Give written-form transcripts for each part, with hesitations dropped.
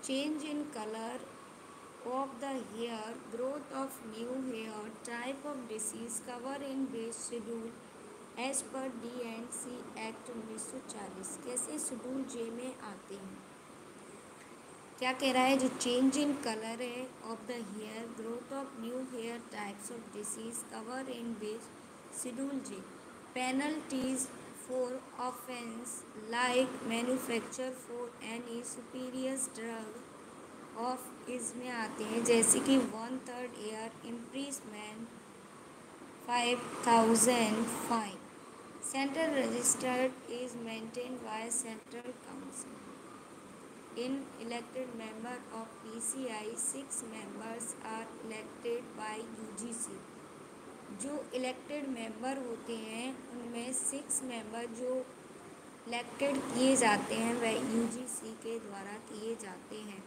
change in color of the hair, growth of new hair, type of disease, cover in base schedule as per DNC act 1940 कैसे schedule जे में आते हैं। क्या कह रहा है, जो चेंज इन कलर है of the hair, growth of new hair, types of disease, cover in base schedule J, penalties for offence like manufacture for any superior drug of इसमें आते हैं, जैसे कि 1/3 year imprisonment, 5,000 fine. Central register is maintained by Central Council. In elected member of PCI, 6 members are elected by UGC. जो elected member होते हैं उनमें 6 member जो elected किए जाते हैं वह UGC के द्वारा किए जाते हैं।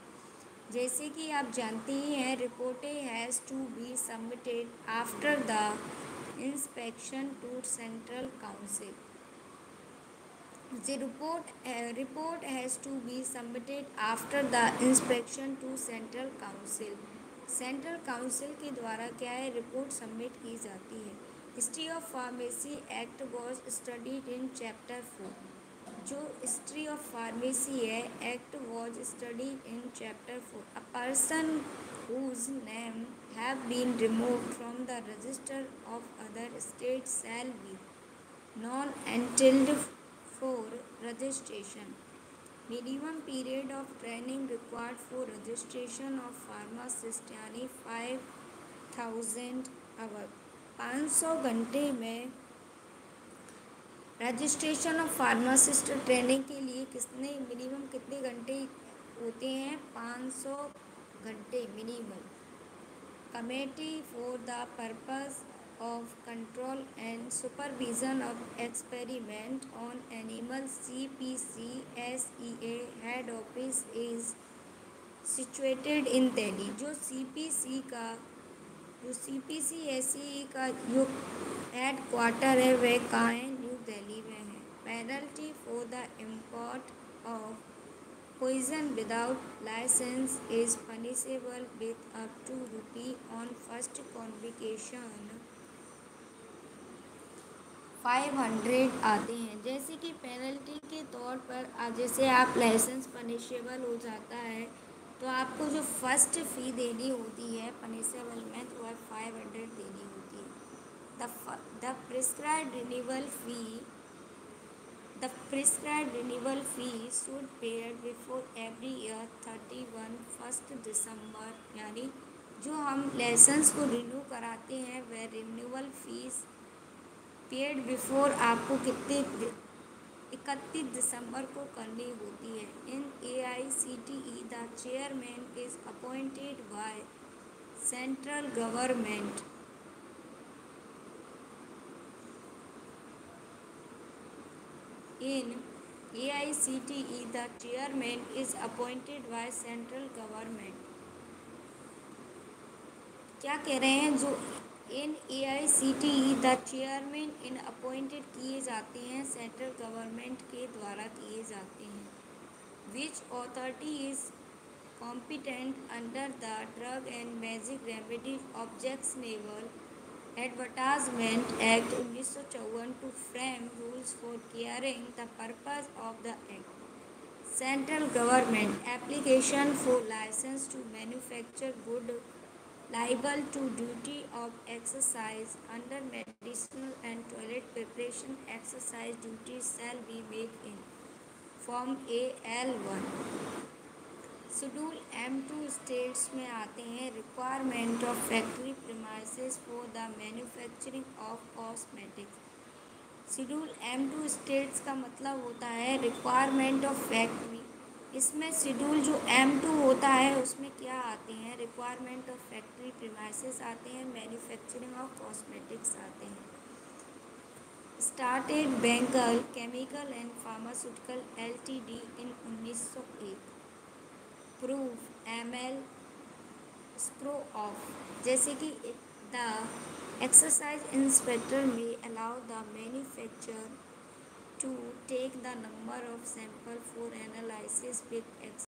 जैसे कि आप जानते ही हैं, रिपोर्टें has to be submitted after the inspection to Central Council. The report has to be submitted after the inspection to Central Council. Central Council के द्वारा क्या है, रिपोर्ट सबमिट की जाती है। History of pharmacy act was studied in chapter 4। जो history of pharmacy है act was studied in chapter 4। A person whose name have been removed from the register of other states shall be known until for registration. Minimum period of training required for registration of pharmacist यानी 5,000 our, 500 घंटे में registration of pharmacist training के लिए minimum कितने घंटे होते हैं, 500 घंटे minimum. Committee for the purpose of control and supervision of experiment on animal CPCSEA head office is situated in Delhi. जो CPCSEA का जो हेड क्वार्टर है वह कहाँ है, न्यू दिल्ली में है। Penalty for the import of poison without license is punishable with up to ₹, on first conviction 500 आते हैं। जैसे कि पेनल्टी के तौर पर जैसे आप लाइसेंस पनिशेबल हो जाता है तो आपको जो फर्स्ट फ़ी देनी होती है पनिशेबल में, तो वह 500 देनी होती है। The prescribed renewal fee should paid before every year 31 दिसंबर, यानी जो हम लाइसेंस को रिन्यू कराते हैं वह रिन्यूअल फीस पेड बिफोर आपको कितने 31 दिसंबर को करनी होती है। इन AICTE the chairman is appointed by central government. In AICTE, the chairman is appointed by central government. क्या कह रहे हैं, जो इन AICTE the chairman in appointed किए जाते हैं सेंट्रल गवर्नमेंट के द्वारा किए जाते हैं। Which authority is competent under the drug and magic remedy objectionable advertisement act 1954 to frame rules for carrying the purpose of the act. Central government application for licence to manufacture good liable to duty of exercise under medicinal and toilet preparation exercise duties shall be made in Form AL1। Schedule M2 states में आते हैं, requirement of factory premises for the manufacturing of cosmetics. Schedule M2 states का मतलब होता है requirement of factory. इसमें schedule जो M2 होता है उसमें क्या आते हैं, रिक्वायरमेंट ऑफ फैक्ट्री प्रीमाइसेस आते हैं, मैन्युफैक्चरिंग ऑफ कॉस्मेटिक्स आते हैं। Started Bengal chemical and pharmaceutical LTD in 1901। Proof ML स्क्रो of, जैसे कि द एक्सरसाइज इंस्पेक्टर में allow the manufacture to take the number of sample for analysis with